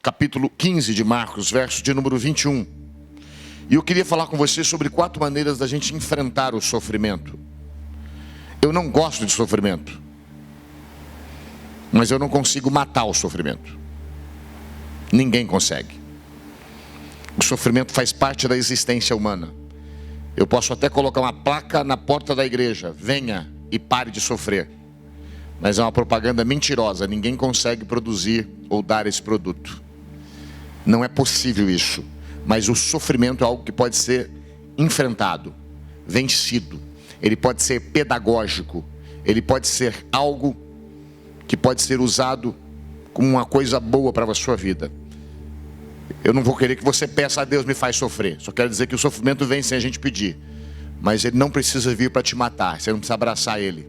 capítulo 15 de Marcos, verso de número 21. E eu queria falar com você sobre 4 maneiras da gente enfrentar o sofrimento. Eu não gosto de sofrimento, mas eu não consigo matar o sofrimento. Ninguém consegue. O sofrimento faz parte da existência humana. Eu posso até colocar uma placa na porta da igreja: venha e pare de sofrer. Mas é uma propaganda mentirosa. Ninguém consegue produzir ou dar esse produto. Não é possível isso. Mas o sofrimento é algo que pode ser enfrentado, vencido. Ele pode ser pedagógico. Ele pode ser algo que pode ser usado como uma coisa boa para a sua vida. Eu não vou querer que você peça a Deus: me faz sofrer. Só quero dizer que o sofrimento vem sem a gente pedir. Mas ele não precisa vir para te matar. Você não precisa abraçar ele.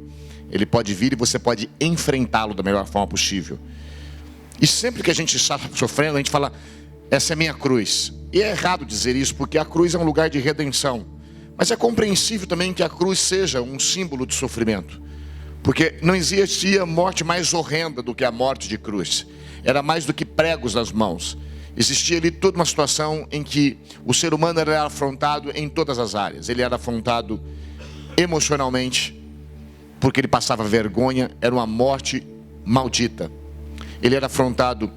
Ele pode vir e você pode enfrentá-lo da melhor forma possível. E sempre que a gente está sofrendo, a gente fala: essa é minha cruz. E é errado dizer isso, porque a cruz é um lugar de redenção. Mas é compreensível também que a cruz seja um símbolo de sofrimento. Porque não existia morte mais horrenda do que a morte de cruz. Era mais do que pregos nas mãos. Existia ali toda uma situação em que o ser humano era afrontado em todas as áreas. Ele era afrontado emocionalmente, porque ele passava vergonha. Era uma morte maldita. Ele era afrontado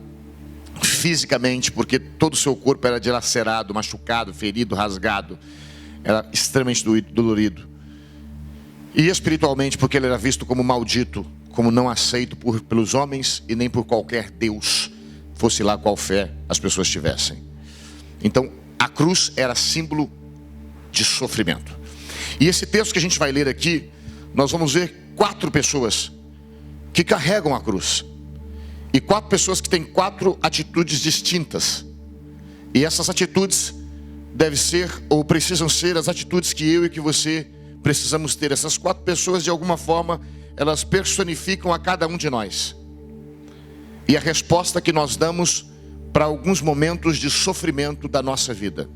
fisicamente, porque todo o seu corpo era dilacerado, machucado, ferido, rasgado. Era extremamente dolorido. E espiritualmente, porque ele era visto como maldito, como não aceito pelos homens e nem por qualquer Deus, fosse lá qual fé as pessoas tivessem. Então, a cruz era símbolo de sofrimento. E esse texto que a gente vai ler aqui, nós vamos ver 4 pessoas que carregam a cruz. E 4 pessoas que têm 4 atitudes distintas. E essas atitudes devem ser, ou precisam ser, as atitudes que eu e que você precisamos ter. Essas 4 pessoas, de alguma forma, elas personificam a cada um de nós. E a resposta que nós damos para alguns momentos de sofrimento da nossa vida.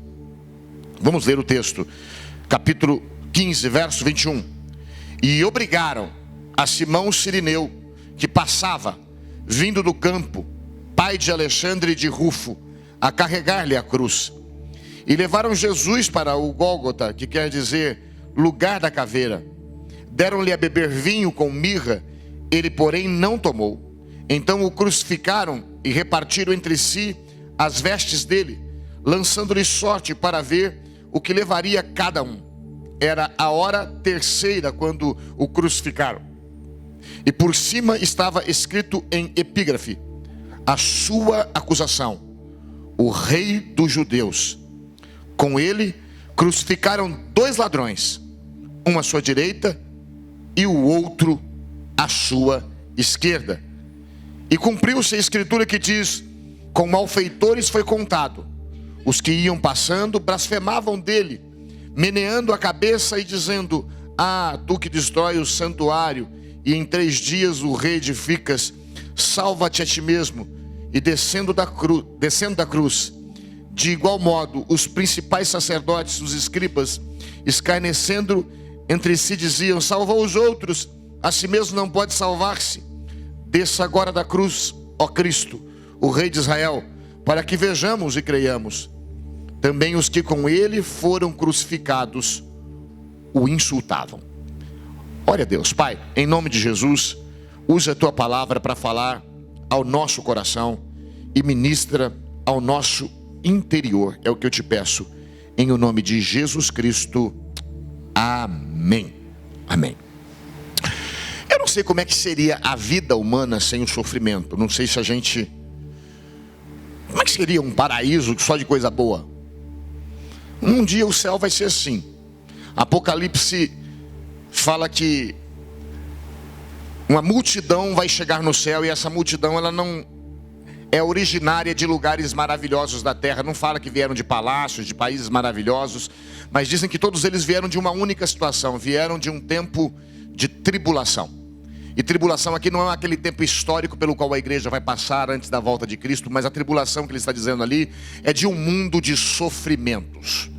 Vamos ler o texto. Capítulo 15, verso 21. E obrigaram a Simão Cirineu, que passava, vindo do campo, pai de Alexandre e de Rufo, a carregar-lhe a cruz. E levaram Jesus para o Gólgota, que quer dizer lugar da caveira. Deram-lhe a beber vinho com mirra, ele porém não tomou. Então o crucificaram e repartiram entre si as vestes dele, lançando-lhe sorte para ver o que levaria cada um. Era a hora terceira quando o crucificaram. E por cima estava escrito em epígrafe: a sua acusação, o rei dos judeus. Com ele crucificaram 2 ladrões, um à sua direita e o outro à sua esquerda. E cumpriu-se a escritura que diz: com malfeitores foi contado. Os que iam passando blasfemavam dele, meneando a cabeça e dizendo: ah, tu que destrói o santuário e em 3 dias o reedificas, salva-te a ti mesmo. E descendo da cruz, de igual modo, os principais sacerdotes, os escribas, escarnecendo entre si, diziam: salva os outros, a si mesmo não pode salvar-se. Desça agora da cruz, ó Cristo, o Rei de Israel, para que vejamos e creiamos. Também os que com ele foram crucificados o insultavam. Ore a Deus. Pai, em nome de Jesus, usa a tua palavra para falar ao nosso coração e ministra ao nosso interior. É o que eu te peço, em o nome de Jesus Cristo. Amém. Amém. Eu não sei como é que seria a vida humana sem o sofrimento. Não sei se a gente... Como é que seria um paraíso só de coisa boa? Um dia o céu vai ser assim. Apocalipse fala que uma multidão vai chegar no céu, e essa multidão, ela não é originária de lugares maravilhosos da terra. Não fala que vieram de palácios, de países maravilhosos, mas dizem que todos eles vieram de uma única situação. Vieram de um tempo de tribulação. E tribulação aqui não é aquele tempo histórico pelo qual a igreja vai passar antes da volta de Cristo, mas a tribulação que ele está dizendo ali é de um mundo de sofrimentos.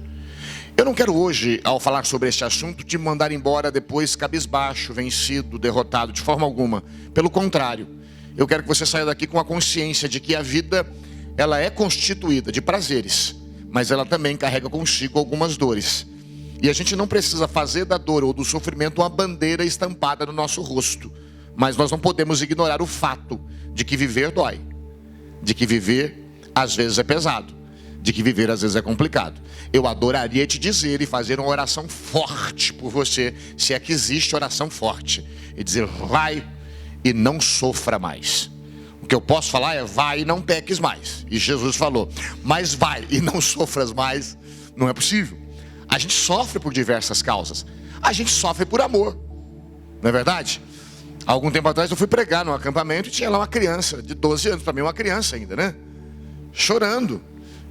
Eu não quero hoje, ao falar sobre este assunto, te mandar embora depois cabisbaixo, vencido, derrotado, de forma alguma. Pelo contrário, eu quero que você saia daqui com a consciência de que a vida ela é constituída de prazeres, mas ela também carrega consigo algumas dores. E a gente não precisa fazer da dor ou do sofrimento uma bandeira estampada no nosso rosto. Mas nós não podemos ignorar o fato de que viver dói. De que viver às vezes é pesado. De que viver às vezes é complicado. Eu adoraria te dizer e fazer uma oração forte por você, se é que existe oração forte. E dizer, vai e não sofra mais. O que eu posso falar é, vai e não peques mais. E Jesus falou, mas vai e não sofras mais. Não é possível. A gente sofre por diversas causas. A gente sofre por amor. Não é verdade? Há algum tempo atrás eu fui pregar num acampamento e tinha lá uma criança de 12 anos. Para mim uma criança ainda, né? Chorando.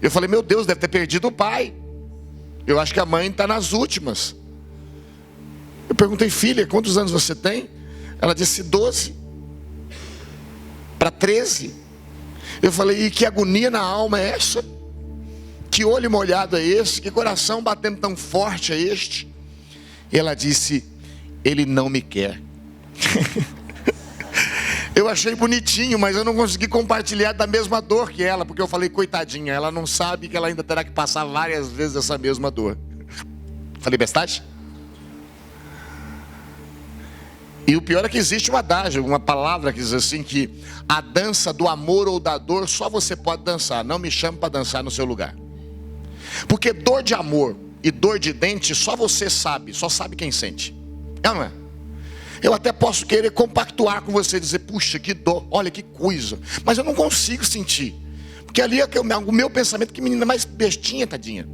Eu falei, meu Deus, deve ter perdido o pai. Eu acho que a mãe está nas últimas. Eu perguntei, filha, quantos anos você tem? Ela disse 12 para 13. Eu falei, e que agonia na alma é essa? Que olho molhado é esse? Que coração batendo tão forte é este? E ela disse, ele não me quer. Eu achei bonitinho, mas eu não consegui compartilhar da mesma dor que ela, porque eu falei, coitadinha, ela não sabe que ela ainda terá que passar várias vezes essa mesma dor. Falei bestagem? E o pior é que existe um adágio, uma palavra que diz assim, que a dança do amor ou da dor só você pode dançar, não me chame para dançar no seu lugar. Porque dor de amor e dor de dente só você sabe, só sabe quem sente. É ou não é? Eu até posso querer compactuar com você, dizer, puxa, que dor, olha que coisa. Mas eu não consigo sentir. Porque ali é o meu pensamento, que menina mais bestinha, tadinha.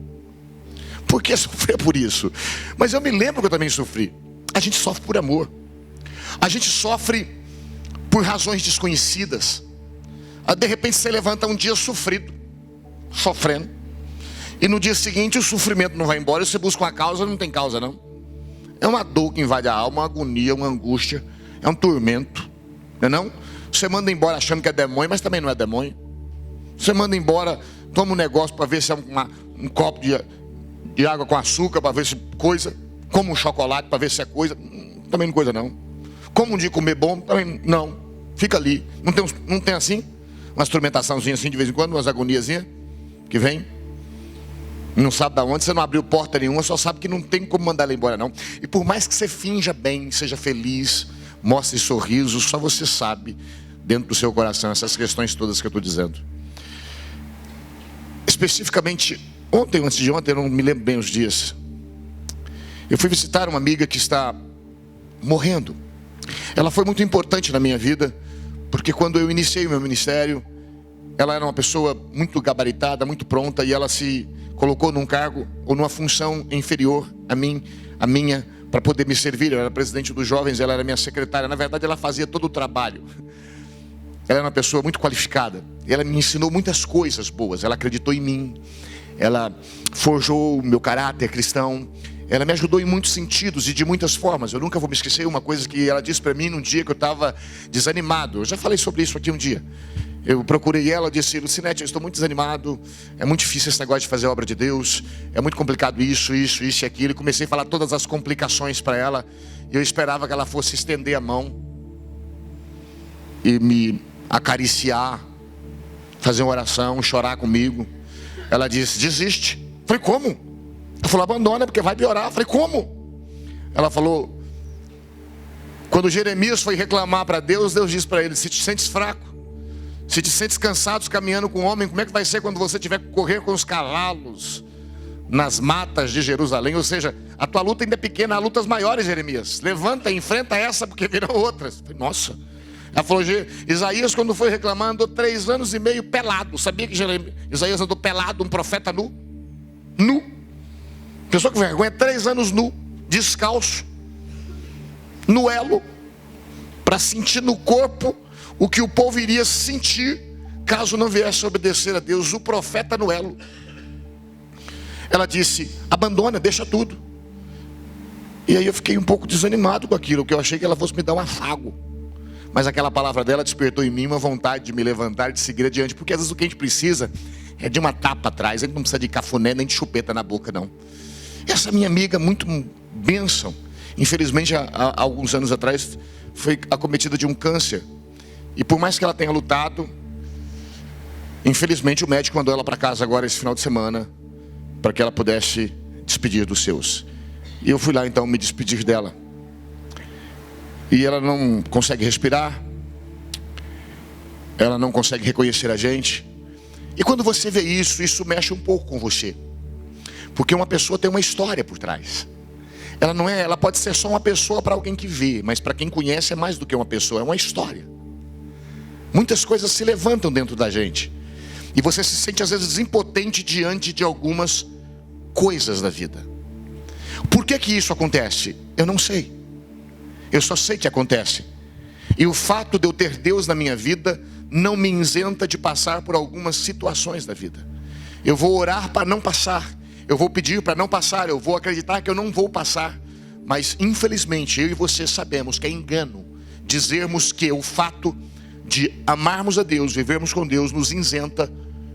Por que sofrer por isso? Mas eu me lembro que eu também sofri. A gente sofre por amor. A gente sofre por razões desconhecidas. De repente você levanta um dia sofrido, sofrendo. E no dia seguinte o sofrimento não vai embora, você busca uma causa, não tem causa não. É uma dor que invade a alma, uma agonia, uma angústia, é um tormento, não é não? Você manda embora achando que é demônio, mas também não é demônio. Você manda embora, toma um negócio para ver se é um copo de água com açúcar, para ver se coisa. Como um chocolate para ver se é coisa, também não coisa não. Como um dia comer bom, também não. Fica ali, não tem assim? Umas tormentaçãozinhas assim de vez em quando, umas agoniazinhas que vem. Não sabe de onde, você não abriu porta nenhuma, só sabe que não tem como mandar ela embora não. E por mais que você finja bem, seja feliz, mostre sorriso, só você sabe, dentro do seu coração, essas questões todas que eu estou dizendo. Especificamente, ontem ou antes de ontem, eu não me lembro bem os dias, eu fui visitar uma amiga que está morrendo. Ela foi muito importante na minha vida, porque quando eu iniciei o meu ministério, ela era uma pessoa muito gabaritada, muito pronta, e ela se colocou num cargo ou numa função inferior a minha, para poder me servir. Eu era presidente dos jovens, ela era minha secretária. Na verdade, ela fazia todo o trabalho. Ela era uma pessoa muito qualificada. Ela me ensinou muitas coisas boas. Ela acreditou em mim. Ela forjou o meu caráter cristão. Ela me ajudou em muitos sentidos e de muitas formas. Eu nunca vou me esquecer uma coisa que ela disse para mim num dia que eu estava desanimado. Eu já falei sobre isso aqui um dia. Eu procurei ela, disse, Lucinete, eu estou muito desanimado, é muito difícil esse negócio de fazer a obra de Deus, é muito complicado isso e aquilo. E comecei a falar todas as complicações para ela, e eu esperava que ela fosse estender a mão e me acariciar, fazer uma oração, chorar comigo. Ela disse, desiste. Eu falei, como? Ela falou, abandona, porque vai piorar. Eu falei, como? Ela falou, quando Jeremias foi reclamar para Deus, Deus disse para ele, se te sentes fraco, se te sentes cansado caminhando com o homem, como é que vai ser quando você tiver que correr com os cavalos nas matas de Jerusalém? Ou seja, a tua luta ainda é pequena, há lutas maiores, Jeremias. Levanta e enfrenta essa, porque virão outras. Nossa. Ela falou, Isaías, quando foi reclamar, andou 3 anos e meio pelado. Sabia que Isaías andou pelado, um profeta nu? Nu. Pessoa com vergonha, 3 anos nu, descalço, no elo, para sentir no corpo o que o povo iria sentir caso não viesse obedecer a Deus. O profeta no elo. Ela disse, abandona, deixa tudo. E aí eu fiquei um pouco desanimado com aquilo, porque eu achei que ela fosse me dar um afago. Mas aquela palavra dela despertou em mim uma vontade de me levantar e de seguir adiante. Porque às vezes o que a gente precisa é de uma tapa atrás. A gente não precisa de cafuné nem de chupeta na boca não. Essa minha amiga, muito bênção, infelizmente há alguns anos atrás foi acometida de um câncer. E por mais que ela tenha lutado, Infelizmente o médico mandou ela para casa agora esse final de semana, para que ela pudesse despedir dos seus. E eu fui lá então me despedir dela. E ela não consegue respirar, ela não consegue reconhecer a gente. E quando você vê isso, isso mexe um pouco com você, porque uma pessoa tem uma história por trás. Ela pode ser só uma pessoa para alguém que vê, mas para quem conhece é mais do que uma pessoa, é uma história. Muitas coisas se levantam dentro da gente, e você se sente às vezes impotente diante de algumas coisas da vida. Por que que isso acontece? Eu não sei. Eu só sei que acontece. E o fato de eu ter Deus na minha vida não me isenta de passar por algumas situações da vida. Eu vou orar para não passar, eu vou pedir para não passar, eu vou acreditar que eu não vou passar. Mas infelizmente eu e você sabemos que é engano dizermos que o fato de amarmos a Deus, vivermos com Deus, nos isenta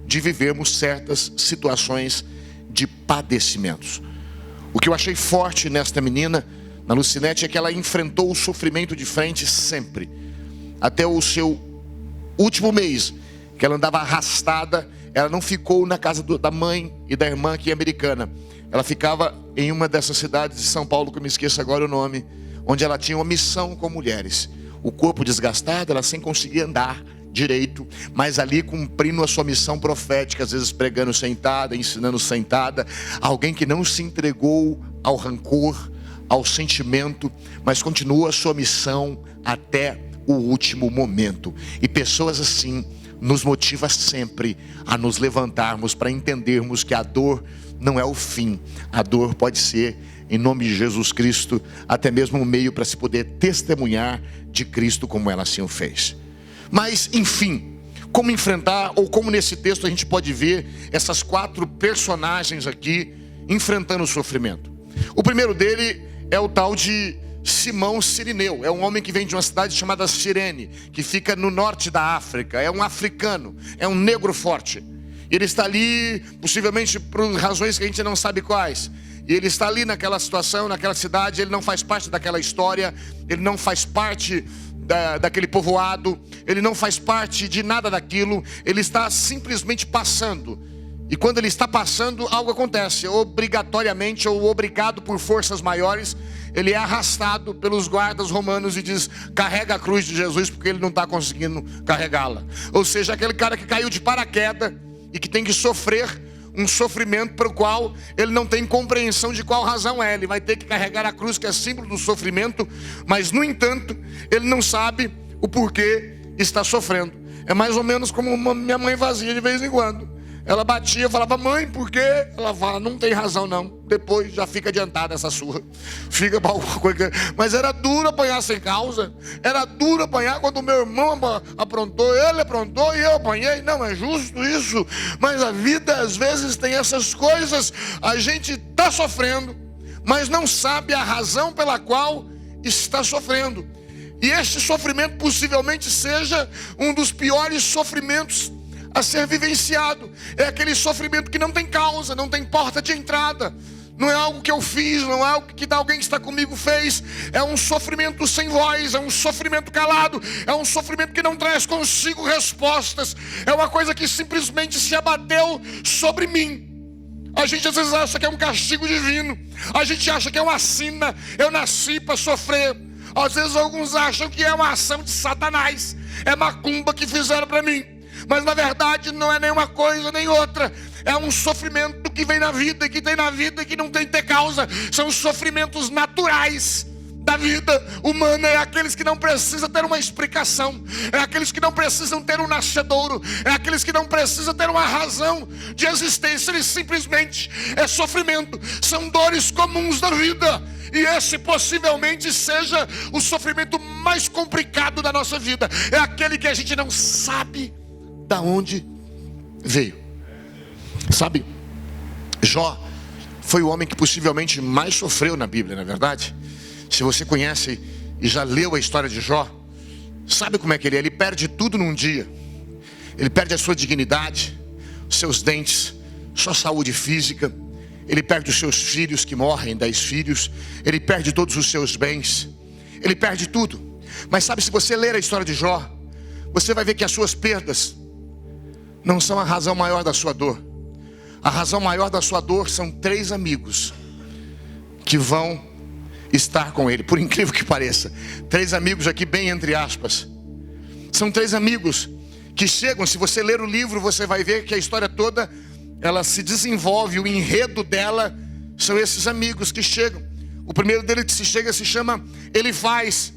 de vivermos certas situações de padecimentos. O que eu achei forte nesta menina, na Lucinete, é que ela enfrentou o sofrimento de frente sempre. Até o seu último mês, que ela andava arrastada, ela não ficou na casa da mãe e da irmã aqui americana. Ela ficava em uma dessas cidades de São Paulo, que eu me esqueço agora o nome, onde ela tinha uma missão com mulheres. O corpo desgastado, ela sem conseguir andar direito, mas ali cumprindo a sua missão profética, às vezes pregando sentada, ensinando sentada. Alguém que não se entregou ao rancor, ao sentimento, mas continua a sua missão até o último momento. E pessoas assim nos motiva sempre a nos levantarmos para entendermos que a dor não é o fim. A dor pode ser, em nome de Jesus Cristo, até mesmo um meio para se poder testemunhar de Cristo como ela assim o fez. Mas enfim, como enfrentar, ou como nesse texto a gente pode ver essas 4 personagens aqui enfrentando o sofrimento. O primeiro dele é o tal de Simão Cirineu. É um homem que vem de uma cidade chamada Cirene, que fica no norte da África. É um africano, é um negro forte. Ele está ali, possivelmente por razões que a gente não sabe quais. E ele está ali naquela situação, naquela cidade. Ele não faz parte daquela história, ele não faz parte daquele povoado, ele não faz parte de nada daquilo. Ele está simplesmente passando. E quando ele está passando, algo acontece. Obrigatoriamente ou obrigado por forças maiores, ele é arrastado pelos guardas romanos e diz: carrega a cruz de Jesus, porque ele não está conseguindo carregá-la. Ou seja, aquele cara que caiu de paraquedas e que tem que sofrer um sofrimento para o qual ele não tem compreensão de qual razão é. Ele vai ter que carregar a cruz, que é símbolo do sofrimento, mas no entanto ele não sabe o porquê está sofrendo. É mais ou menos como minha mãe fazia de vez em quando. Ela batia, falava: mãe, por quê? Ela fala: não tem razão não. Depois já fica adiantada essa surra. Fica para alguma coisa. Mas era duro apanhar sem causa. Era duro apanhar quando o meu irmão aprontou. Ele aprontou e eu apanhei. Não é justo isso. Mas a vida às vezes tem essas coisas. A gente está sofrendo, mas não sabe a razão pela qual está sofrendo. E este sofrimento possivelmente seja um dos piores sofrimentos a ser vivenciado. É aquele sofrimento que não tem causa, não tem porta de entrada. Não é algo que eu fiz, não é algo que alguém que está comigo fez. É um sofrimento sem voz, é um sofrimento calado, é um sofrimento que não traz consigo respostas. É uma coisa que simplesmente se abateu sobre mim. A gente às vezes acha que é um castigo divino. A gente acha que é uma sina. Eu nasci para sofrer. Às vezes alguns acham que é uma ação de Satanás. É macumba que fizeram para mim. Mas na verdade não é nenhuma coisa nem outra. É um sofrimento que vem na vida, que tem na vida e que não tem que ter causa. São os sofrimentos naturais da vida humana. É aqueles que não precisam ter uma explicação. É aqueles que não precisam ter um nascedouro. É aqueles que não precisam ter uma razão de existência. Eles simplesmente é sofrimento. São dores comuns da vida. E esse possivelmente seja o sofrimento mais complicado da nossa vida. É aquele que a gente não sabe da onde veio. Sabe, Jó foi o homem que possivelmente mais sofreu na Bíblia, não é verdade? Se você conhece e já leu a história de Jó, sabe como é que ele é? Ele perde tudo num dia. Ele perde a sua dignidade, seus dentes, sua saúde física. Ele perde os seus filhos que morrem, 10 filhos. Ele perde todos os seus bens. Ele perde tudo. Mas sabe, se você ler a história de Jó, você vai ver que as suas perdas não são a razão maior da sua dor. A razão maior da sua dor são 3 amigos que vão estar com ele, por incrível que pareça. 3 amigos aqui, bem entre aspas. São 3 amigos que chegam. Se você ler o livro, você vai ver que a história toda, ela se desenvolve, o enredo dela são esses amigos que chegam. O primeiro dele que se chama Elifaz.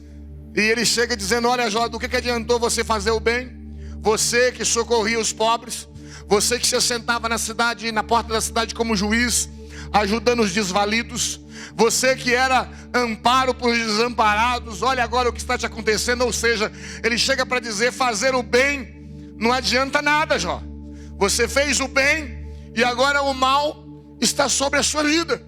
E ele chega dizendo: olha, Jó, do que adiantou você fazer o bem? Você que socorria os pobres, você que se assentava na porta da cidade como juiz, ajudando os desvalidos, você que era amparo para os desamparados, olha agora o que está te acontecendo. Ou seja, ele chega para dizer: fazer o bem não adianta nada, Jó. Você fez o bem e agora o mal está sobre a sua vida.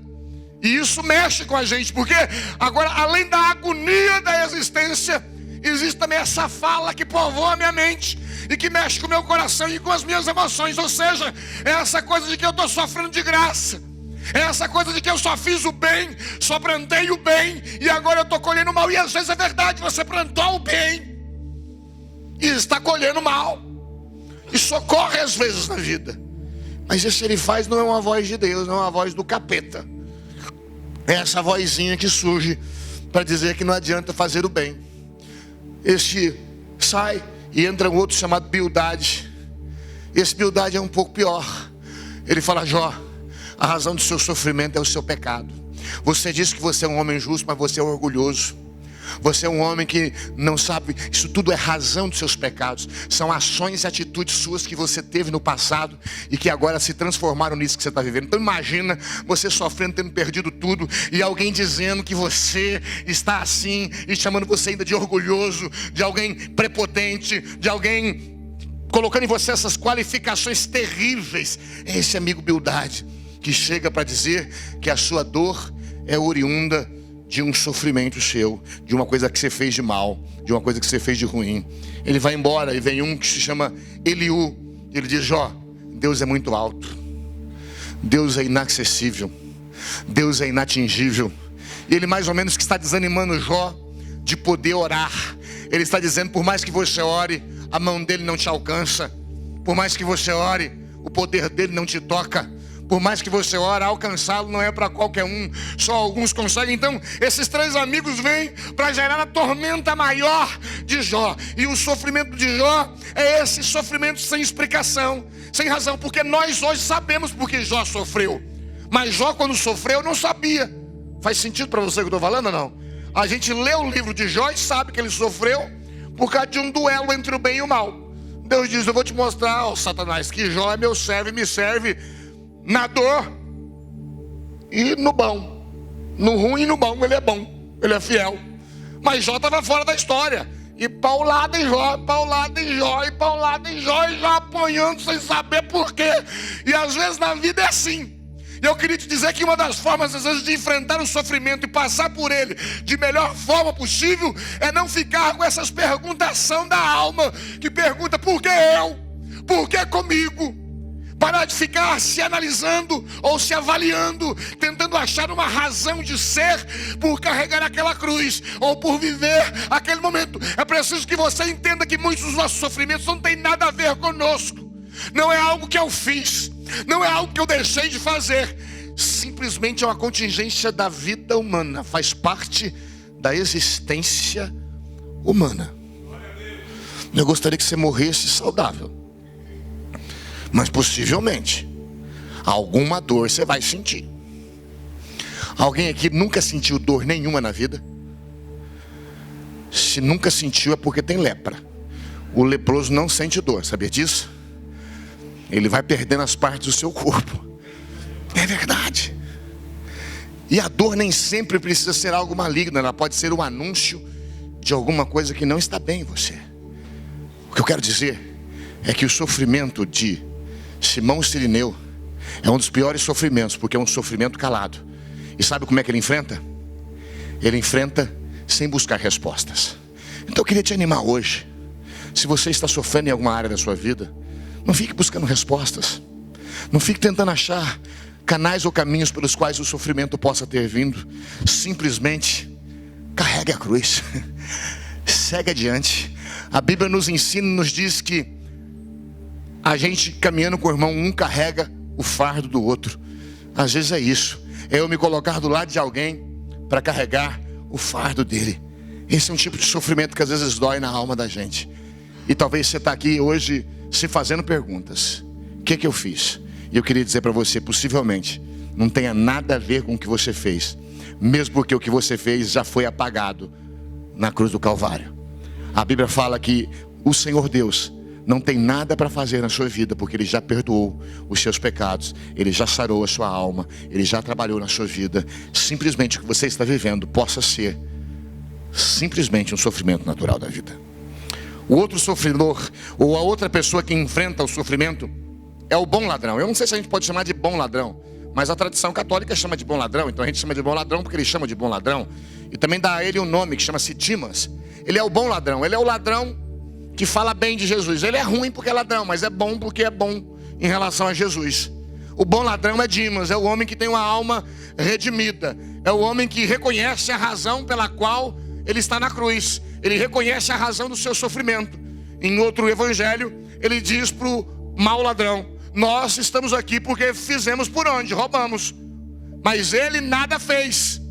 E isso mexe com a gente, porque agora, além da agonia da existência, existe também essa fala que povoa a minha mente e que mexe com o meu coração e com as minhas emoções. Ou seja, é essa coisa de que eu estou sofrendo de graça, é essa coisa de que eu só fiz o bem, só plantei o bem e agora eu estou colhendo o mal. E às vezes é verdade, você plantou o bem e está colhendo mal. Isso ocorre às vezes na vida. Mas esse Elifaz não é uma voz de Deus, não é uma voz do capeta. É essa vozinha que surge para dizer que não adianta fazer o bem. Este sai e entra um outro chamado Bildade. Esse Bildade é um pouco pior. Ele fala: Jó, a razão do seu sofrimento é o seu pecado. Você diz que você é um homem justo, mas você é orgulhoso. Você é um homem que não sabe, isso tudo é razão dos seus pecados. São ações e atitudes suas que você teve no passado e que agora se transformaram nisso que você está vivendo. Então imagina você sofrendo, tendo perdido tudo, e alguém dizendo que você está assim e chamando você ainda de orgulhoso, de alguém prepotente, de alguém colocando em você essas qualificações terríveis. É esse amigo Bildade que chega para dizer que a sua dor é oriunda de um sofrimento seu, de uma coisa que você fez de mal, de uma coisa que você fez de ruim. Ele vai embora e vem um que se chama Eliú. Ele diz: Jó, Deus é muito alto, Deus é inacessível, Deus é inatingível. E ele mais ou menos que está desanimando Jó de poder orar. Ele está dizendo: por mais que você ore, a mão dele não te alcança. Por mais que você ore, o poder dele não te toca. Por mais que você ore, alcançá-lo não é para qualquer um, só alguns conseguem. Então esses 3 amigos vêm para gerar a tormenta maior de Jó. E o sofrimento de Jó é esse sofrimento sem explicação, sem razão. Porque nós hoje sabemos porque Jó sofreu, mas Jó, quando sofreu, não sabia. Faz sentido para você que eu estou falando ou não? A gente lê o livro de Jó e sabe que ele sofreu por causa de um duelo entre o bem e o mal. Deus diz: eu vou te mostrar, ó Satanás, que Jó é meu servo e me serve na dor e no bom. No ruim e no bom ele é bom, ele é fiel. Mas Jó estava fora da história. E paulada em Jó, paulada em Jó, e paulada em Jó, e Jó apanhando sem saber por quê. E às vezes na vida é assim. E eu queria te dizer que uma das formas, às vezes, de enfrentar o sofrimento e passar por ele de melhor forma possível é não ficar com essas perguntação da alma, que pergunta: por que eu? Por que comigo? Parar de ficar se analisando ou se avaliando, tentando achar uma razão de ser por carregar aquela cruz ou por viver aquele momento. É preciso que você entenda que muitos dos nossos sofrimentos não têm nada a ver conosco. Não é algo que eu fiz, não é algo que eu deixei de fazer. Simplesmente é uma contingência da vida humana, faz parte da existência humana. Eu gostaria que você morresse saudável, mas possivelmente alguma dor você vai sentir. Alguém aqui nunca sentiu dor nenhuma na vida? Se nunca sentiu é porque tem lepra. O leproso não sente dor, sabia disso? Ele vai perdendo as partes do seu corpo. É verdade. E a dor nem sempre precisa ser algo maligno. Ela pode ser um anúncio de alguma coisa que não está bem em você. O que eu quero dizer é que o sofrimento de Simão Cirineu é um dos piores sofrimentos, porque é um sofrimento calado. E sabe como é que ele enfrenta? Ele enfrenta sem buscar respostas. Então eu queria te animar hoje. Se você está sofrendo em alguma área da sua vida, não fique buscando respostas. Não fique tentando achar canais ou caminhos pelos quais o sofrimento possa ter vindo. Simplesmente carregue a cruz. Segue adiante. A Bíblia nos ensina, nos diz que A gente caminhando com o irmão, um carrega o fardo do outro. Às vezes é isso, é eu me colocar do lado de alguém para carregar o fardo dele. Esse é um tipo de sofrimento que às vezes dói na alma da gente. E talvez você está aqui hoje se fazendo perguntas: o que eu fiz? E eu queria dizer para você, possivelmente não tenha nada a ver com o que você fez, mesmo porque o que você fez já foi apagado na cruz do Calvário. A Bíblia fala que o Senhor Deus não tem nada para fazer na sua vida, porque Ele já perdoou os seus pecados, Ele já sarou a sua alma, Ele já trabalhou na sua vida. Simplesmente o que você está vivendo possa ser simplesmente um sofrimento natural da vida. O outro sofredor, ou a outra pessoa que enfrenta o sofrimento, é o bom ladrão. Eu não sei se a gente pode chamar de bom ladrão, mas a tradição católica chama de bom ladrão. Então a gente chama de bom ladrão porque ele chama de bom ladrão. E também dá a ele um nome que chama-se Dimas. Ele é o bom ladrão, ele é o ladrão que fala bem de Jesus. Ele é ruim porque é ladrão, mas é bom porque é bom em relação a Jesus. O bom ladrão é Dimas, é o homem que tem uma alma redimida. É o homem que reconhece a razão pela qual ele está na cruz. Ele reconhece a razão do seu sofrimento. Em outro evangelho, ele diz para o mau ladrão: nós estamos aqui porque fizemos por onde? Roubamos. Mas ele nada fez.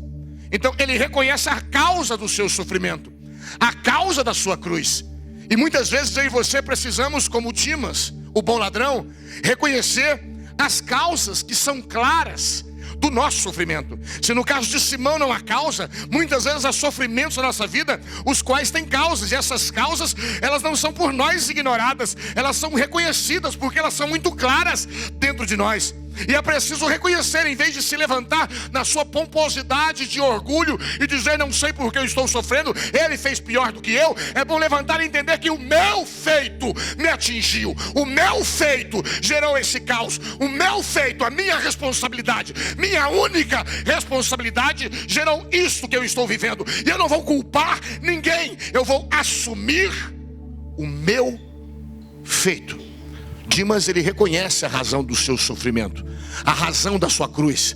Então ele reconhece a causa do seu sofrimento, a causa da sua cruz. E muitas vezes eu e você precisamos, como Dimas, o bom ladrão, reconhecer as causas que são claras do nosso sofrimento. Se no caso de Simão não há causa, muitas vezes há sofrimentos na nossa vida, os quais têm causas. E essas causas, elas não são por nós ignoradas, elas são reconhecidas porque elas são muito claras dentro de nós. E é preciso reconhecer, em vez de se levantar na sua pomposidade de orgulho e dizer: não sei por que eu estou sofrendo, ele fez pior do que eu. É bom levantar e entender que o meu feito me atingiu, o meu feito gerou esse caos, o meu feito, a minha responsabilidade, minha única responsabilidade gerou isso que eu estou vivendo. E eu não vou culpar ninguém, eu vou assumir o meu feito. Dimas, ele reconhece a razão do seu sofrimento, a razão da sua cruz.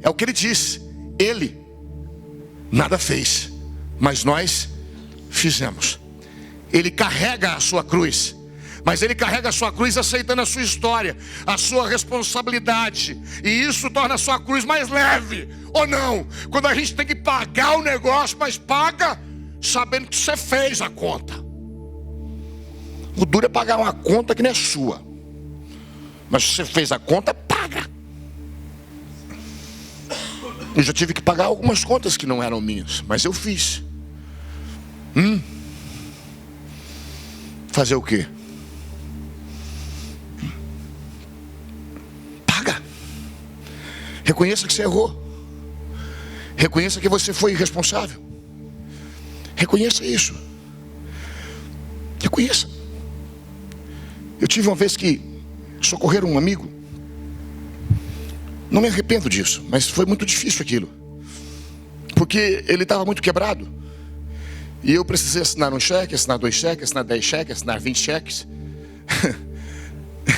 É o que ele diz: ele nada fez, mas nós fizemos. Ele carrega a sua cruz, mas ele carrega a sua cruz aceitando a sua história, a sua responsabilidade. E isso torna a sua cruz mais leve, ou não? Quando a gente tem que pagar o negócio, mas paga sabendo que você fez a conta. O duro é pagar uma conta que não é sua, mas se você fez a conta, paga. Eu já tive que pagar algumas contas que não eram minhas, mas eu fiz. Fazer o quê? Paga. Reconheça que você errou. Reconheça que você foi irresponsável. Reconheça isso. Reconheça. Eu tive uma vez que socorrer um amigo. Não me arrependo disso, mas foi muito difícil aquilo, porque ele estava muito quebrado. E eu precisei assinar um cheque, assinar 2 cheques, assinar 10 cheques, assinar 20 cheques.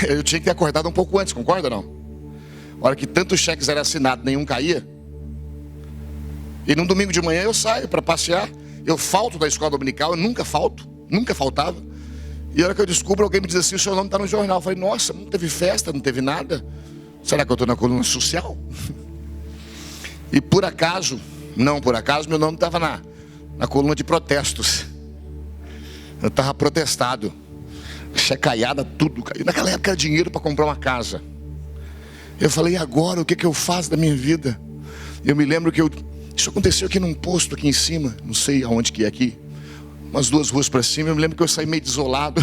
Eu tinha que ter acordado um pouco antes, concorda ou não? A hora que tantos cheques eram assinados, nenhum caía. E num domingo de manhã eu saio para passear. Eu falto da escola dominical, eu nunca falto, nunca faltava. E a hora que eu descubro, alguém me diz assim: o seu nome está no jornal. Eu falei: nossa, não teve festa, não teve nada. Será que eu estou na coluna social? E por acaso, não por acaso, meu nome estava na coluna de protestos. Eu estava protestado, checaiada, tudo. E naquela época era dinheiro para comprar uma casa. Eu falei: e agora, o que eu faço da minha vida? Eu me lembro que isso aconteceu aqui num posto aqui em cima, não sei aonde que é aqui, umas 2 ruas para cima. Eu me lembro que eu saí meio desolado.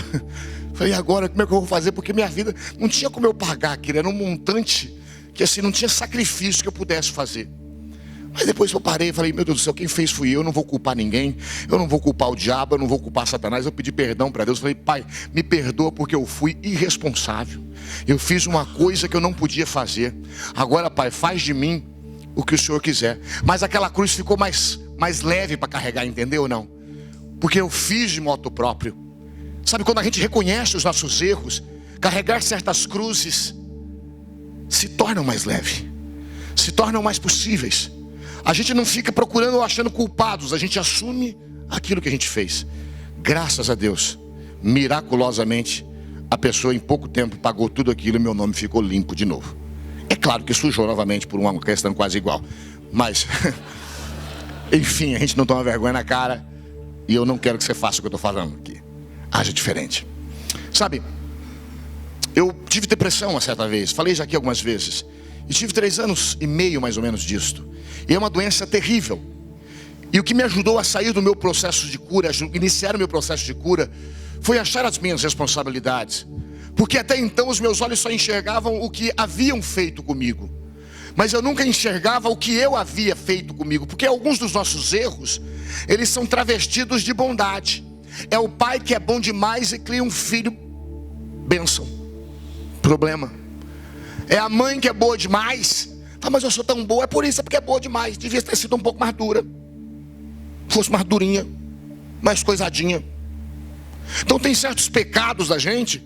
Falei: agora como é que eu vou fazer? Porque minha vida não tinha como eu pagar aquilo. Era um montante que assim não tinha sacrifício que eu pudesse fazer. Mas depois eu parei e falei: meu Deus do céu, quem fez fui eu. Eu não vou culpar ninguém, eu não vou culpar o diabo, eu não vou culpar Satanás. Eu pedi perdão para Deus. Falei: pai, me perdoa porque eu fui irresponsável. Eu fiz uma coisa que eu não podia fazer. Agora, pai, faz de mim o que o Senhor quiser. Mas aquela cruz ficou mais leve para carregar, entendeu ou não? Porque eu fiz de moto próprio. Sabe, quando a gente reconhece os nossos erros, carregar certas cruzes se tornam mais leve, se tornam mais possíveis. A gente não fica procurando ou achando culpados, a gente assume aquilo que a gente fez. Graças a Deus, miraculosamente, a pessoa em pouco tempo pagou tudo aquilo e meu nome ficou limpo de novo. É claro que sujou novamente por uma questão quase igual. Mas, enfim, a gente não toma vergonha na cara. E eu não quero que você faça o que eu estou falando aqui. Haja diferente. Sabe, eu tive depressão uma certa vez. Falei já aqui algumas vezes. E tive 3 anos e meio mais ou menos disto. E é uma doença terrível. E o que me ajudou a sair do meu processo de cura, iniciar o meu processo de cura, foi achar as minhas responsabilidades. Porque até então os meus olhos só enxergavam o que haviam feito comigo. Mas eu nunca enxergava o que eu havia feito comigo. Porque alguns dos nossos erros, eles são travestidos de bondade. É o pai que é bom demais e cria um filho bênção. Problema. É a mãe que é boa demais. Ah, mas eu sou tão boa. É por isso, é porque é boa demais. Devia ter sido um pouco mais dura. Fosse mais durinha, mais coisadinha. Então tem certos pecados da gente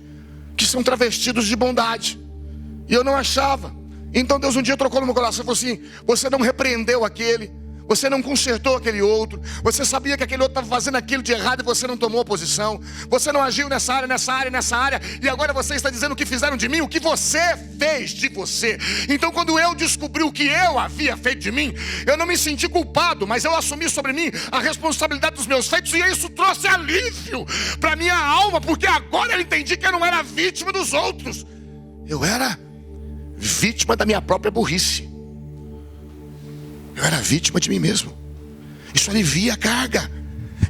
que são travestidos de bondade. E eu não achava. Então Deus um dia trocou no meu coração e falou assim: você não repreendeu aquele, você não consertou aquele outro, você sabia que aquele outro estava fazendo aquilo de errado e você não tomou posição, você não agiu nessa área, e agora você está dizendo o que fizeram de mim, o que você fez de você. Então quando eu descobri o que eu havia feito de mim, eu não me senti culpado, mas eu assumi sobre mim a responsabilidade dos meus feitos, e isso trouxe alívio para minha alma, porque agora eu entendi que eu não era vítima dos outros, eu era vítima da minha própria burrice. Eu era vítima de mim mesmo. Isso alivia a carga.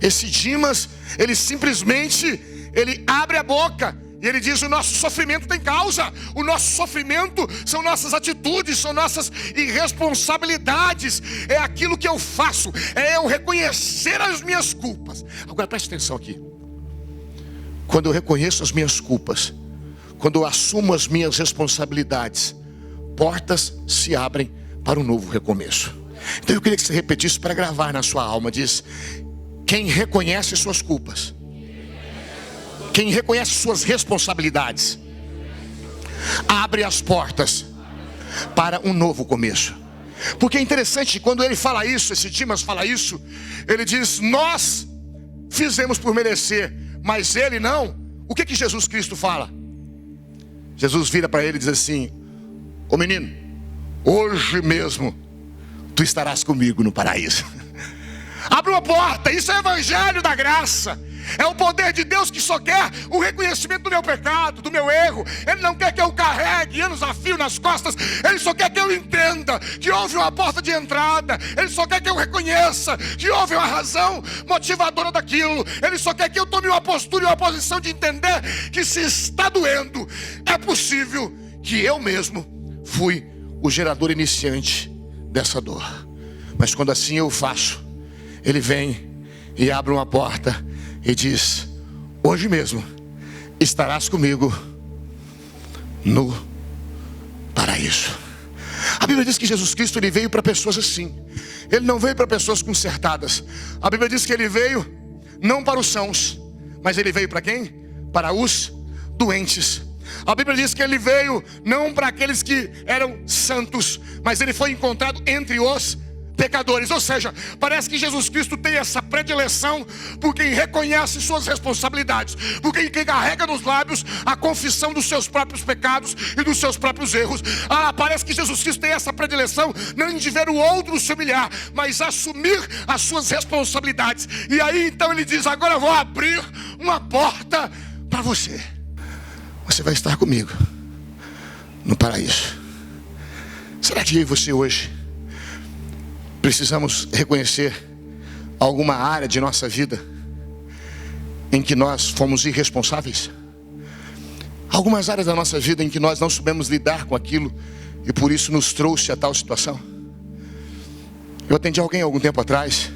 Esse Dimas, ele simplesmente, ele abre a boca e ele diz: o nosso sofrimento tem causa. O nosso sofrimento são nossas atitudes, são nossas irresponsabilidades. É aquilo que eu faço, é eu reconhecer as minhas culpas. Agora preste atenção aqui. Quando eu reconheço as minhas culpas, quando eu assumo as minhas responsabilidades, portas se abrem para um novo recomeço. Então eu queria que você repetisse para gravar na sua alma. Diz: quem reconhece suas culpas, quem reconhece suas responsabilidades, abre as portas para um novo começo. Porque é interessante, quando ele fala isso, esse Dimas fala isso, ele diz: nós fizemos por merecer, mas ele não. O que Jesus Cristo fala? Jesus vira para ele e diz assim: ô menino, hoje mesmo tu estarás comigo no paraíso. Abre uma porta. Isso é o evangelho da graça. É o poder de Deus que só quer o reconhecimento do meu pecado, do meu erro. Ele não quer que eu carregue anos a fio nas costas. Ele só quer que eu entenda que houve uma porta de entrada. Ele só quer que eu reconheça que houve uma razão motivadora daquilo. Ele só quer que eu tome uma postura e uma posição de entender que se está doendo, é possível que eu mesmo fui o gerador iniciante dessa dor. Mas quando assim eu faço, ele vem e abre uma porta e diz: hoje mesmo estarás comigo no paraíso. A Bíblia diz que Jesus Cristo, ele veio para pessoas assim. Ele não veio para pessoas consertadas. A Bíblia diz que ele veio não para os sãos, mas ele veio para quem? Para os doentes. A Bíblia diz que ele veio não para aqueles que eram santos, mas ele foi encontrado entre os pecadores. Ou seja, parece que Jesus Cristo tem essa predileção por quem reconhece suas responsabilidades, por quem carrega nos lábios a confissão dos seus próprios pecados e dos seus próprios erros. Parece que Jesus Cristo tem essa predileção não de ver o outro se humilhar, mas assumir as suas responsabilidades. E aí então ele diz: agora eu vou abrir uma porta para você. Você vai estar comigo no paraíso. Será que eu e você hoje precisamos reconhecer alguma área de nossa vida em que nós fomos irresponsáveis? Algumas áreas da nossa vida em que nós não soubemos lidar com aquilo e por isso nos trouxe a tal situação. Eu atendi alguém algum tempo atrás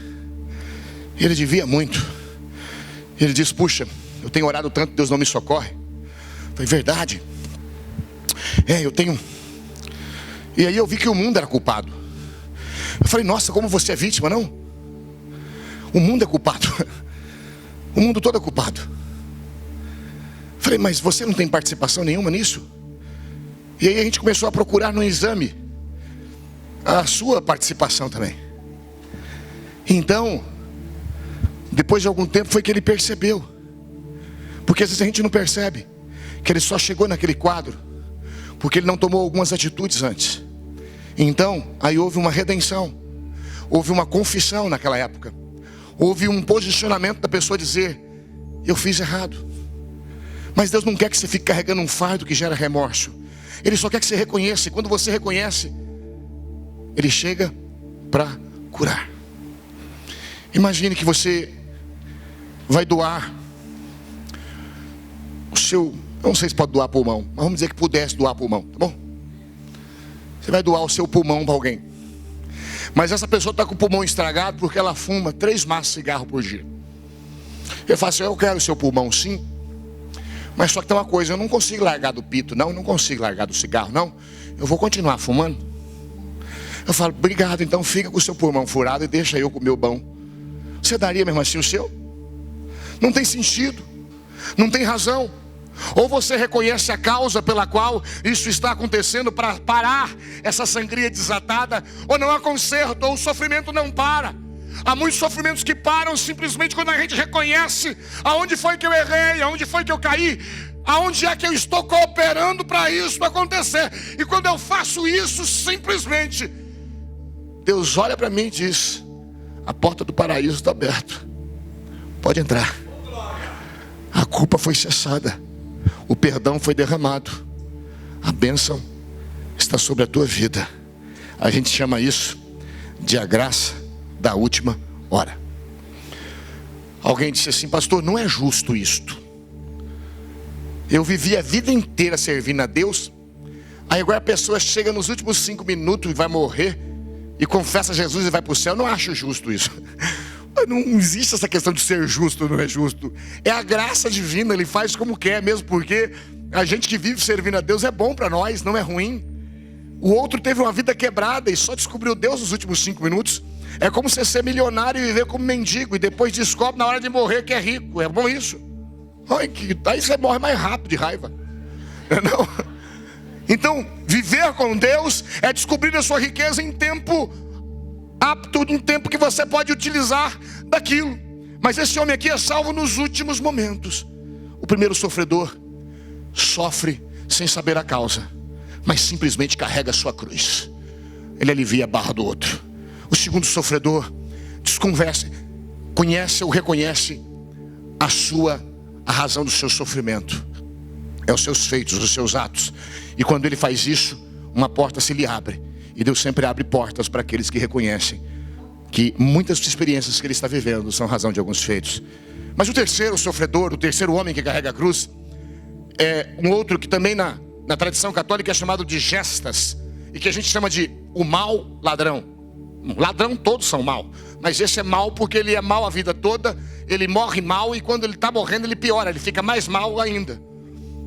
e ele devia muito. Ele disse: puxa, eu tenho orado tanto, Deus não me socorre. Foi verdade. Eu tenho. E aí eu vi que o mundo era culpado. Eu falei: nossa, como você é vítima, não? O mundo é culpado. O mundo todo é culpado. Eu falei: mas você não tem participação nenhuma nisso? E aí a gente começou a procurar no exame a sua participação também. Então, depois de algum tempo foi que ele percebeu. Porque às vezes a gente não percebe que ele só chegou naquele quadro porque ele não tomou algumas atitudes antes. Então, aí houve uma redenção, houve uma confissão naquela época, houve um posicionamento da pessoa dizer: eu fiz errado. Mas Deus não quer que você fique carregando um fardo que gera remorso. Ele só quer que você reconheça. E quando você reconhece, Ele chega para curar. Imagine que você vai doar o seu... Eu não sei se pode doar pulmão, mas vamos dizer que pudesse doar pulmão, tá bom? Você vai doar o seu pulmão para alguém. Mas essa pessoa está com o pulmão estragado porque ela fuma 3 maços de cigarro por dia. Eu falo assim: eu quero o seu pulmão sim, mas só que tem uma coisa: eu não consigo largar do pito, não consigo largar do cigarro, não. Eu vou continuar fumando. Eu falo: obrigado, então fica com o seu pulmão furado e deixa eu com o meu bom. Você daria mesmo assim o seu? Não tem sentido, não tem razão. Ou você reconhece a causa pela qual isso está acontecendo para parar essa sangria desatada, ou não há conserto, ou o sofrimento não para. Há muitos sofrimentos que param simplesmente quando a gente reconhece aonde foi que eu errei, aonde foi que eu caí, aonde é que eu estou cooperando para isso acontecer. E quando eu faço isso, simplesmente Deus olha para mim e diz: a porta do paraíso está aberta, pode entrar. A culpa foi cessada, o perdão foi derramado, a bênção está sobre a tua vida. A gente chama isso de a graça da última hora. Alguém disse assim: pastor, não é justo isto. Eu vivi a vida inteira servindo a Deus, aí agora a pessoa chega nos últimos 5 minutos e vai morrer e confessa Jesus e vai para o céu. Eu não acho justo isso. Não existe essa questão de ser justo ou não é justo. É a graça divina, Ele faz como quer, mesmo porque a gente que vive servindo a Deus é bom para nós, não é ruim. O outro teve uma vida quebrada e só descobriu Deus nos últimos 5 minutos. É como você ser milionário e viver como mendigo e depois descobre na hora de morrer que é rico. É bom isso? Aí você morre mais rápido de raiva. Não? Então, viver com Deus é descobrir a sua riqueza em tempo apto, em tempo que você pode utilizar daquilo. Mas esse homem aqui é salvo nos últimos momentos. O primeiro sofredor sofre sem saber a causa, mas simplesmente carrega a sua cruz. Ele alivia a barra do outro. O segundo sofredor conhece ou reconhece a razão do seu sofrimento. É os seus feitos, os seus atos. E quando ele faz isso, uma porta se lhe abre. E Deus sempre abre portas para aqueles que reconhecem que muitas experiências que ele está vivendo são razão de alguns feitos. Mas o terceiro sofredor, o terceiro homem que carrega a cruz, é um outro que também na tradição católica é chamado de gestas, e que a gente chama de o mau ladrão. Ladrão todos são mau, mas esse é mau porque ele é mau a vida toda, ele morre mal, e quando ele está morrendo ele piora, ele fica mais mau ainda.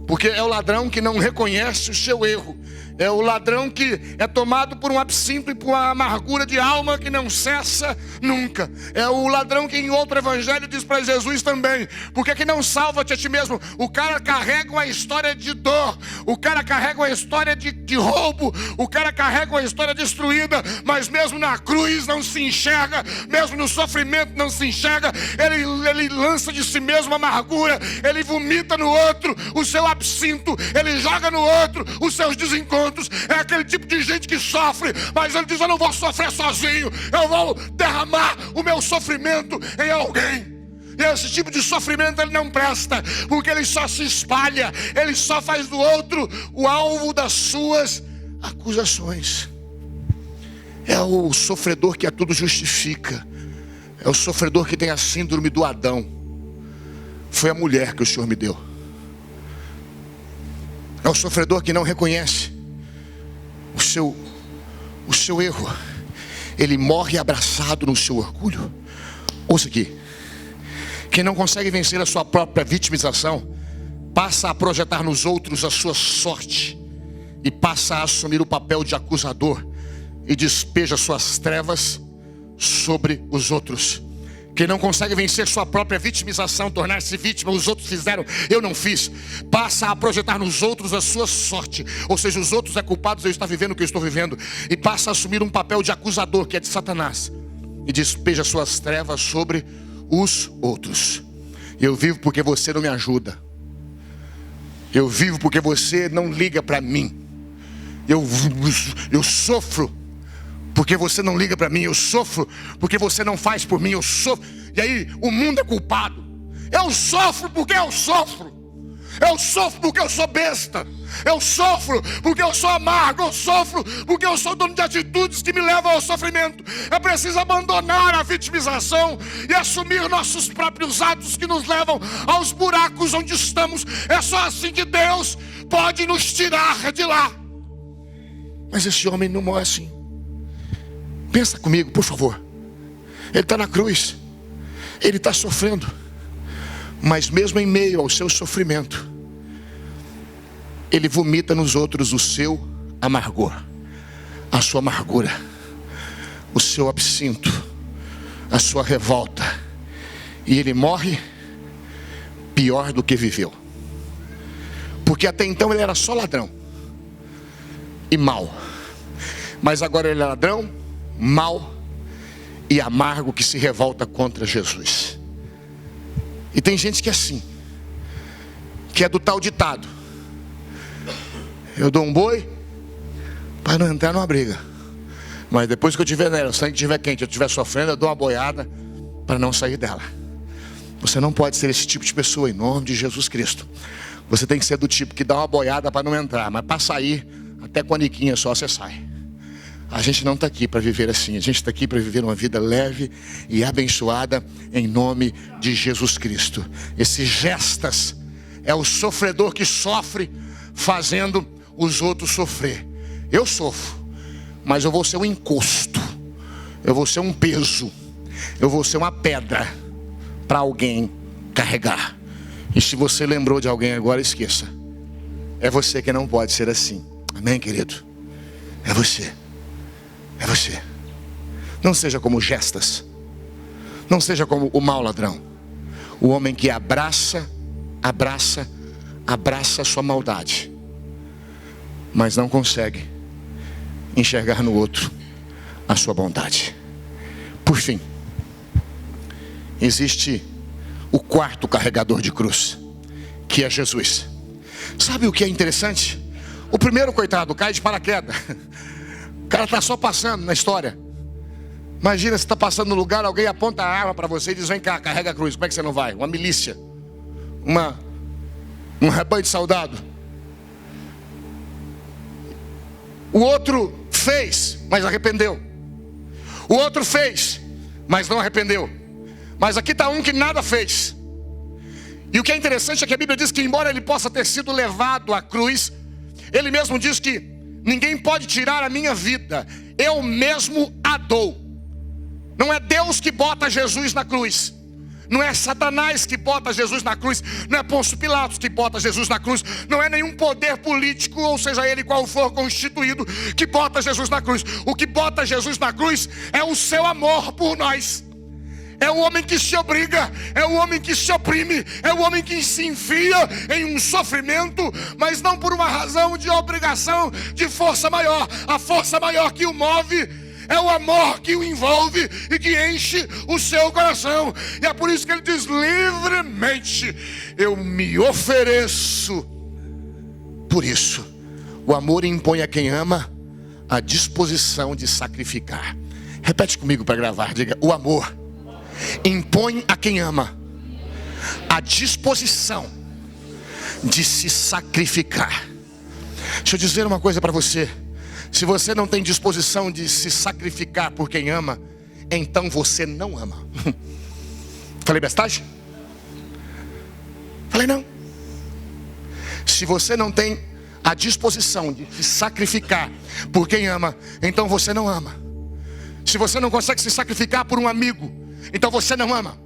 Porque é o ladrão que não reconhece o seu erro. É o ladrão que é tomado por um absinto e por uma amargura de alma que não cessa nunca. É o ladrão que em outro evangelho diz para Jesus também: porque que não salva-te a ti mesmo? O cara carrega uma história de dor, o cara carrega uma história de roubo, o cara carrega uma história destruída, mas mesmo na cruz não se enxerga, mesmo no sofrimento não se enxerga. Ele lança de si mesmo a amargura, ele vomita no outro o seu absinto, ele joga no outro os seus desencontros. É aquele tipo de gente que sofre, mas ele diz: eu não vou sofrer sozinho, eu vou derramar o meu sofrimento em alguém. E esse tipo de sofrimento ele não presta, porque ele só se espalha, ele só faz do outro o alvo das suas acusações. É o sofredor que a tudo justifica, é o sofredor que tem a síndrome do Adão. Foi a mulher que o Senhor me deu. É o sofredor que não reconhece o seu erro. Ele morre abraçado no seu orgulho. Ouça aqui: quem não consegue vencer a sua própria vitimização passa a projetar nos outros a sua sorte, e passa a assumir o papel de acusador e despeja suas trevas sobre os outros. Quem não consegue vencer sua própria vitimização, tornar-se vítima, os outros fizeram, eu não fiz, passa a projetar nos outros a sua sorte. Ou seja, os outros é culpados de eu estar vivendo o que eu estou vivendo, e passa a assumir um papel de acusador, que é de Satanás, e despeja suas trevas sobre os outros. Eu vivo porque você não me ajuda. Eu vivo porque você não liga para mim. Eu sofro porque você não liga para mim. Eu sofro porque você não faz por mim. Eu sofro. E aí o mundo é culpado. Eu sofro porque eu sofro. Eu sofro porque eu sou besta. Eu sofro porque eu sou amargo. Eu sofro porque eu sou dono de atitudes que me levam ao sofrimento. É preciso abandonar a vitimização e assumir nossos próprios atos que nos levam aos buracos onde estamos. É só assim que Deus pode nos tirar de lá. Mas esse homem não morre assim. Pensa comigo, por favor. Ele está na cruz. Ele está sofrendo. Mas mesmo em meio ao seu sofrimento, ele vomita nos outros o seu amargor, a sua amargura, o seu absinto, a sua revolta. E ele morre pior do que viveu. Porque até então ele era só ladrão e mau. Mas agora ele é ladrão, mau e amargo, que se revolta contra Jesus. E tem gente que é assim, que é do tal ditado: eu dou um boi para não entrar numa briga, mas depois que eu estiver nela, o sangue estiver quente, eu estiver sofrendo, eu dou uma boiada para não sair dela. Você não pode ser esse tipo de pessoa, em nome de Jesus Cristo. Você tem que ser do tipo que dá uma boiada para não entrar, mas para sair, até com a niquinha só você sai. A gente não está aqui para viver assim. A gente está aqui para viver uma vida leve e abençoada em nome de Jesus Cristo. Esse gestas é o sofredor que sofre fazendo os outros sofrer. Eu sofro, mas eu vou ser um encosto. Eu vou ser um peso. Eu vou ser uma pedra para alguém carregar. E se você lembrou de alguém agora, esqueça. É você que não pode ser assim. Amém, querido? É você. É você. Não seja como Gestas. Não seja como o mau ladrão. O homem que abraça a sua maldade, mas não consegue enxergar no outro a sua bondade. Por fim, existe o quarto carregador de cruz, que é Jesus. Sabe o que é interessante? O primeiro, coitado, cai de paraquedas. O cara está só passando na história. Imagina, você está passando no lugar, alguém aponta a arma para você e diz: vem cá, carrega a cruz. Como é que você não vai? Uma milícia, um rebanho de soldado. O outro fez, mas arrependeu. O outro fez, mas não arrependeu. Mas aqui está um que nada fez. E o que é interessante é que a Bíblia diz que, embora ele possa ter sido levado à cruz, ele mesmo diz que ninguém pode tirar a minha vida, eu mesmo a dou. Não é Deus que bota Jesus na cruz. Não é Satanás que bota Jesus na cruz. Não é Pôncio Pilatos que bota Jesus na cruz. Não é nenhum poder político, ou seja ele qual for constituído, que bota Jesus na cruz. O que bota Jesus na cruz é o seu amor por nós. É o homem que se obriga, é o homem que se oprime, é o homem que se enfia em um sofrimento, mas não por uma razão de obrigação, de força maior. A força maior que o move é o amor que o envolve e que enche o seu coração. E é por isso que ele diz: livremente eu me ofereço. Por isso, o amor impõe a quem ama a disposição de sacrificar. Repete comigo para gravar, diga: o amor impõe a quem ama a disposição de se sacrificar. Deixa eu dizer uma coisa para você: se você não tem disposição de se sacrificar por quem ama, então você não ama. Falei bestagem? Falei não. Se você não tem a disposição de se sacrificar por quem ama, então você não ama. Se você não consegue se sacrificar por um amigo, então você não ama.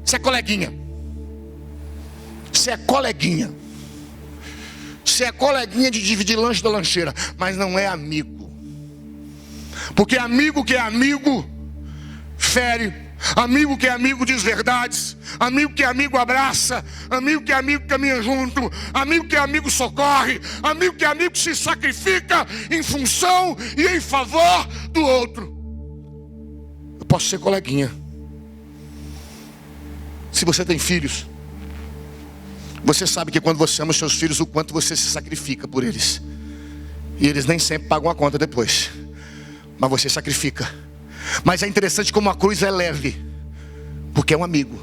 Você é coleguinha. Você é coleguinha. Você é coleguinha de dividir lanche da lancheira, mas não é amigo. Porque amigo que é amigo fere. Amigo que é amigo diz verdades. Amigo que é amigo abraça. Amigo que é amigo caminha junto. Amigo que é amigo socorre. Amigo que é amigo se sacrifica em função e em favor do outro. Eu posso ser coleguinha. Se você tem filhos, Você sabe que quando você ama os seus filhos, o quanto você se sacrifica por eles. E eles nem sempre pagam a conta depois, mas você sacrifica. Mas é interessante como a cruz é leve, porque é um amigo,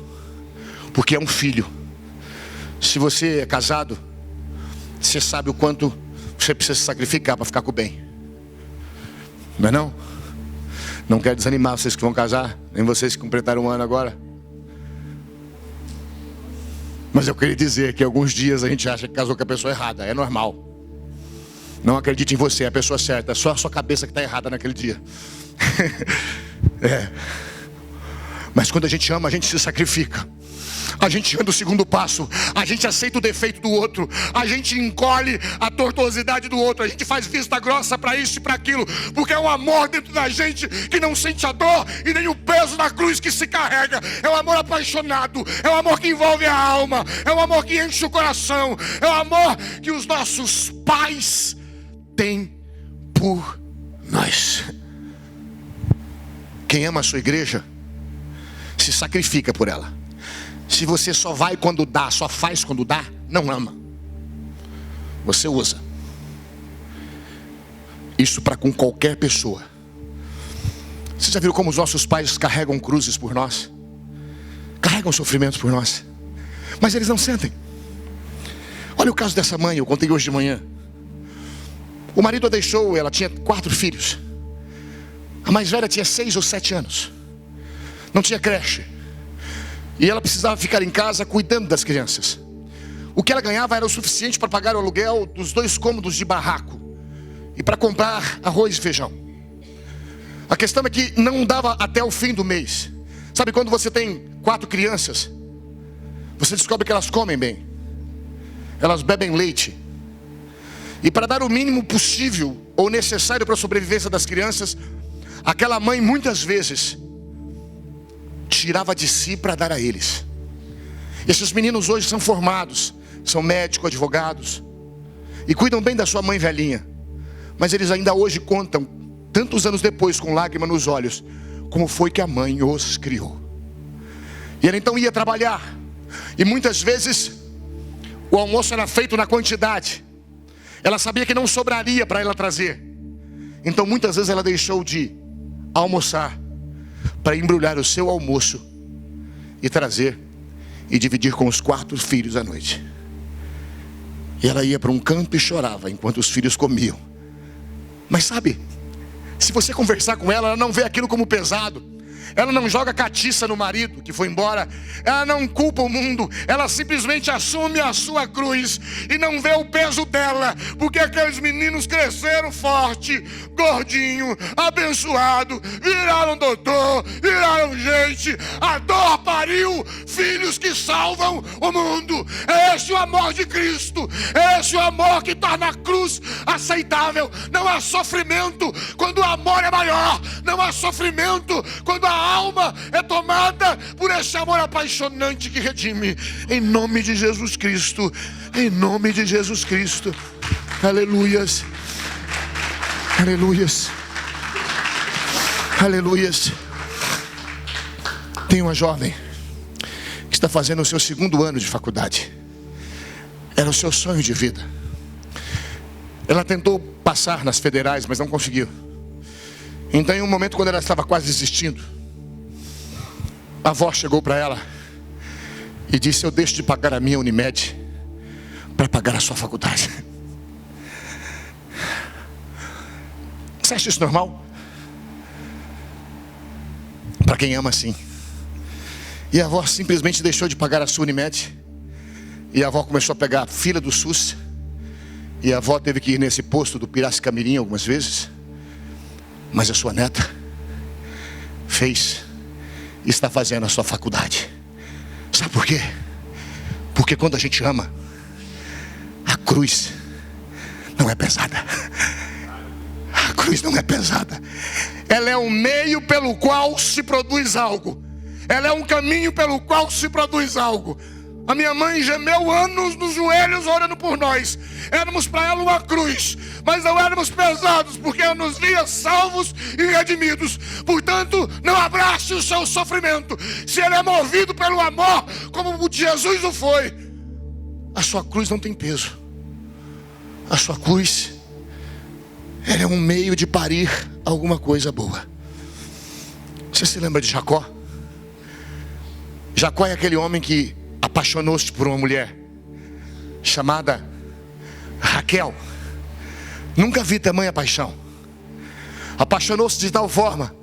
porque é um filho. Se você é casado, você sabe o quanto você precisa se sacrificar para ficar com o bem. Não é não? Não quero desanimar vocês que vão casar, nem vocês que completaram um ano agora. Mas eu queria dizer que alguns dias a gente acha que casou com a pessoa errada. É normal. Não acredite em você, é a pessoa certa. É só a sua cabeça que está errada naquele dia. Mas quando a gente ama, a gente se sacrifica. A gente anda o segundo passo. A gente aceita o defeito do outro. A gente encolhe a tortuosidade do outro. A gente faz vista grossa para isso e para aquilo. Porque é um amor dentro da gente que não sente a dor e nem o peso da cruz que se carrega. É um amor apaixonado. É um amor que envolve a alma. É um amor que enche o coração. É um amor que os nossos pais têm por nós. Quem ama a sua igreja se sacrifica por ela. Se você só vai quando dá, só faz quando dá, não ama. Você usa isso para com qualquer pessoa. Você já viu como os nossos pais carregam cruzes por nós? Carregam sofrimentos por nós, mas eles não sentem. Olha o caso dessa mãe, eu contei hoje de manhã. O marido a deixou, ela tinha 4 filhos. A mais velha tinha 6 ou 7 anos. Não tinha creche. E ela precisava ficar em casa cuidando das crianças. O que ela ganhava era o suficiente para pagar o aluguel dos 2 cômodos de barraco e para comprar arroz e feijão. A questão é que não dava até o fim do mês. Sabe quando você tem 4 crianças, você descobre que elas comem bem, elas bebem leite. E para dar o mínimo possível ou necessário para a sobrevivência das crianças, aquela mãe muitas vezes tirava de si para dar a eles. Esses meninos hoje são formados, são médicos, advogados, e cuidam bem da sua mãe velhinha. Mas eles ainda hoje contam, tantos anos depois, com lágrima nos olhos, como foi que a mãe os criou. E ela então ia trabalhar, e muitas vezes o almoço era feito na quantidade. Ela sabia que não sobraria para ela trazer. Então muitas vezes ela deixou de almoçar para embrulhar o seu almoço e trazer e dividir com os 4 filhos à noite. E ela ia para um canto e chorava enquanto os filhos comiam. Mas sabe, se você conversar com ela, ela não vê aquilo como pesado. Ela não joga catiça no marido que foi embora. Ela não culpa o mundo. Ela simplesmente assume a sua cruz e não vê o peso dela, porque aqueles meninos cresceram forte, gordinho, abençoado, viraram doutor, viraram gente. A dor pariu filhos que salvam o mundo. É esse o amor de Cristo. É esse o amor que torna a cruz aceitável. Não há sofrimento quando o amor é maior. Não há sofrimento quando a alma é tomada por esse amor apaixonante que redime. Em nome de Jesus Cristo. Em nome de Jesus Cristo. Aleluias. Aleluias. Aleluias. Tem uma jovem que está fazendo o seu 2º ano de faculdade. Era o seu sonho de vida. Ela tentou passar nas federais, mas não conseguiu. Então, em um momento, quando ela estava quase desistindo, a avó chegou para ela e disse: eu deixo de pagar a minha Unimed para pagar a sua faculdade. Você acha isso normal? Para quem ama, sim. E a avó simplesmente deixou de pagar a sua Unimed. E a avó começou a pegar a fila do SUS. E a avó teve que ir nesse posto do Piracicamirim algumas vezes. Mas a sua neta fez e está fazendo a sua faculdade. Sabe por quê? Porque quando a gente ama, a cruz não é pesada. A cruz não é pesada. Ela é um meio pelo qual se produz algo. Ela é um caminho pelo qual se produz algo. A minha mãe gemeu anos nos joelhos orando por nós. Éramos para ela uma cruz, mas não éramos pesados, porque ela nos via salvos e redimidos. Portanto, não abrace o seu sofrimento. Se ele é movido pelo amor, como o de Jesus o foi, a sua cruz não tem peso. A sua cruz, ela é um meio de parir alguma coisa boa. Você se lembra de Jacó? Jacó é aquele homem que apaixonou-se por uma mulher chamada Raquel. Nunca vi tamanha paixão. Apaixonou-se de tal forma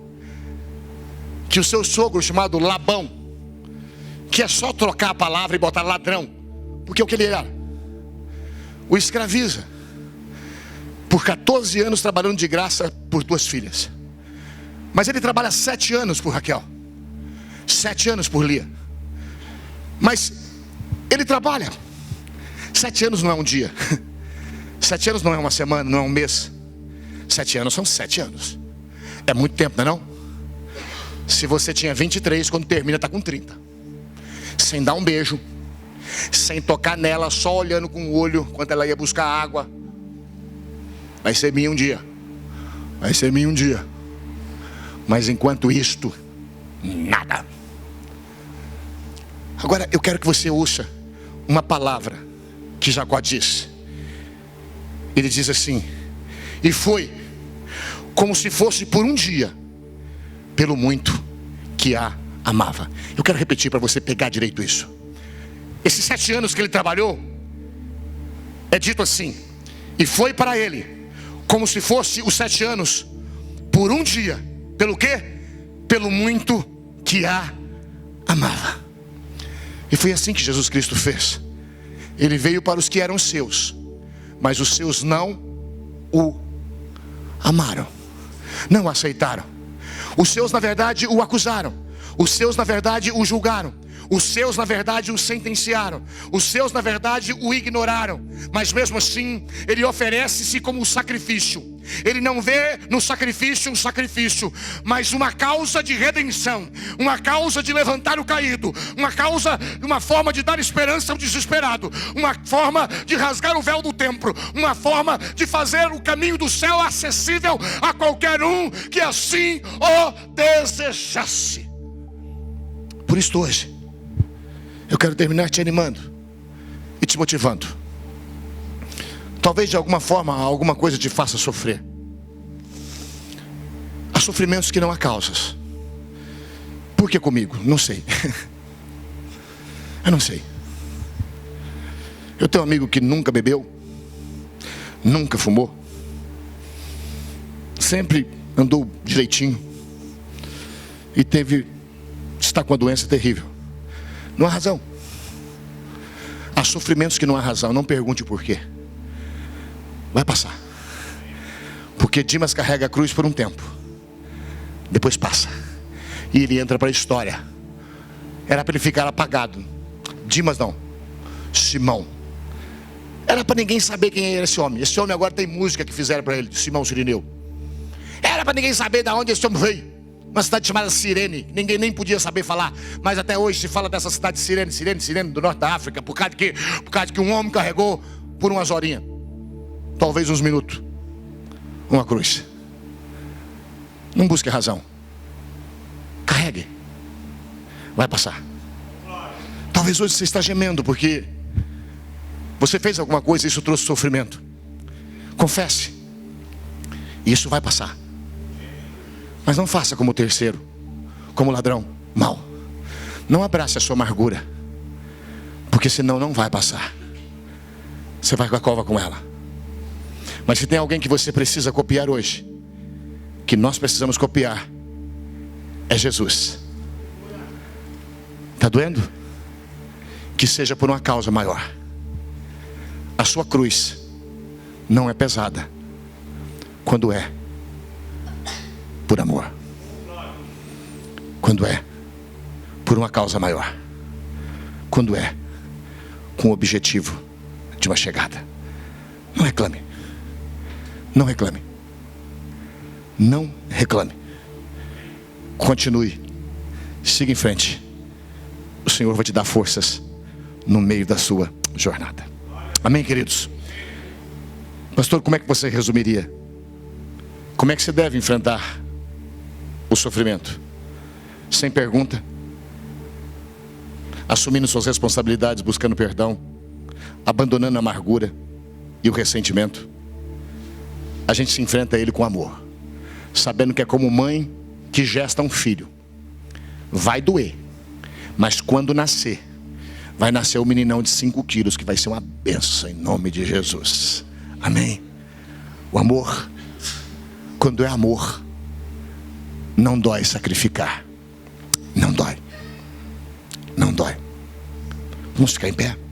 que o seu sogro, chamado Labão, que é só trocar a palavra e botar ladrão, porque é o que ele era, o escraviza por 14 anos trabalhando de graça por 2 filhas. Mas ele trabalha 7 anos por Raquel, 7 anos por Lia. Mas ele trabalha 7 anos não é um dia, 7 anos não é uma semana, não é um mês. 7 anos são 7 anos. É muito tempo, não é não? Se você tinha 23, quando termina está com 30. Sem dar um beijo, sem tocar nela, só olhando com o olho quando ela ia buscar água. Vai ser minha um dia. Vai ser minha um dia. Mas enquanto isto, nada. Agora eu quero que você ouça uma palavra que Jacó disse. Ele diz assim: e foi como se fosse por um dia, pelo muito que a amava. Eu quero repetir para você pegar direito isso. Esses 7 anos que ele trabalhou, é dito assim: e foi para ele como se fosse os 7 anos por um dia. Pelo quê? Pelo muito que a amava. E foi assim que Jesus Cristo fez. Ele veio para os que eram seus, mas os seus não o amaram, não o aceitaram. Os seus na verdade o acusaram. Os seus na verdade o julgaram. Os seus na verdade o sentenciaram. Os seus na verdade o ignoraram. Mas mesmo assim ele oferece-se como um sacrifício. Ele não vê no sacrifício um sacrifício, mas uma causa de redenção, uma causa de levantar o caído, uma causa, uma forma de dar esperança ao desesperado, uma forma de rasgar o véu do templo, uma forma de fazer o caminho do céu acessível a qualquer um que assim o desejasse. Por isso hoje eu quero terminar te animando e te motivando. Talvez de alguma forma alguma coisa te faça sofrer. Há sofrimentos que não há causas. Por que comigo? Não sei. Eu não sei. Eu tenho um amigo que nunca bebeu, nunca fumou, sempre andou direitinho e está com uma doença terrível. Não há razão. Há sofrimentos que não há razão. Não pergunte o porquê. Vai passar. Porque Dimas carrega a cruz por um tempo, depois passa e ele entra para a história. Era para ele ficar apagado. Dimas não, Simão. Era para ninguém saber quem era esse homem. Esse homem agora tem música que fizeram para ele, Simão Sirineu. Era para ninguém saber de onde esse homem veio. Uma cidade chamada Cirene. Ninguém nem podia saber falar. Mas até hoje se fala dessa cidade de Cirene do norte da África. Por causa de que um homem carregou por umas horinhas, talvez uns minutos, uma cruz. Não busque razão. Carregue. Vai passar. Talvez hoje você está gemendo porque você fez alguma coisa e isso trouxe sofrimento. Confesse. E isso vai passar. Mas não faça como o terceiro, como o ladrão mau. Não abrace a sua amargura, porque senão não vai passar. Você vai com a cova com ela. Mas se tem alguém que você precisa copiar hoje, que nós precisamos copiar, é Jesus. Está doendo? Que seja por uma causa maior. A sua cruz não é pesada quando é por amor, quando é por uma causa maior, quando é com o objetivo de uma chegada. Não reclame. Não reclame. Não reclame. Continue. Siga em frente. O Senhor vai te dar forças no meio da sua jornada. Amém, queridos? Pastor, como é que você resumiria? Como é que você deve enfrentar o sofrimento? Sem pergunta, assumindo suas responsabilidades, buscando perdão, abandonando a amargura e o ressentimento. A gente se enfrenta a ele com amor, sabendo que é como mãe que gesta um filho. Vai doer, mas quando nascer, vai nascer um meninão de 5 quilos que vai ser uma bênção em nome de Jesus. Amém. O amor, quando é amor, não dói sacrificar. Não dói. Não dói. Vamos ficar em pé.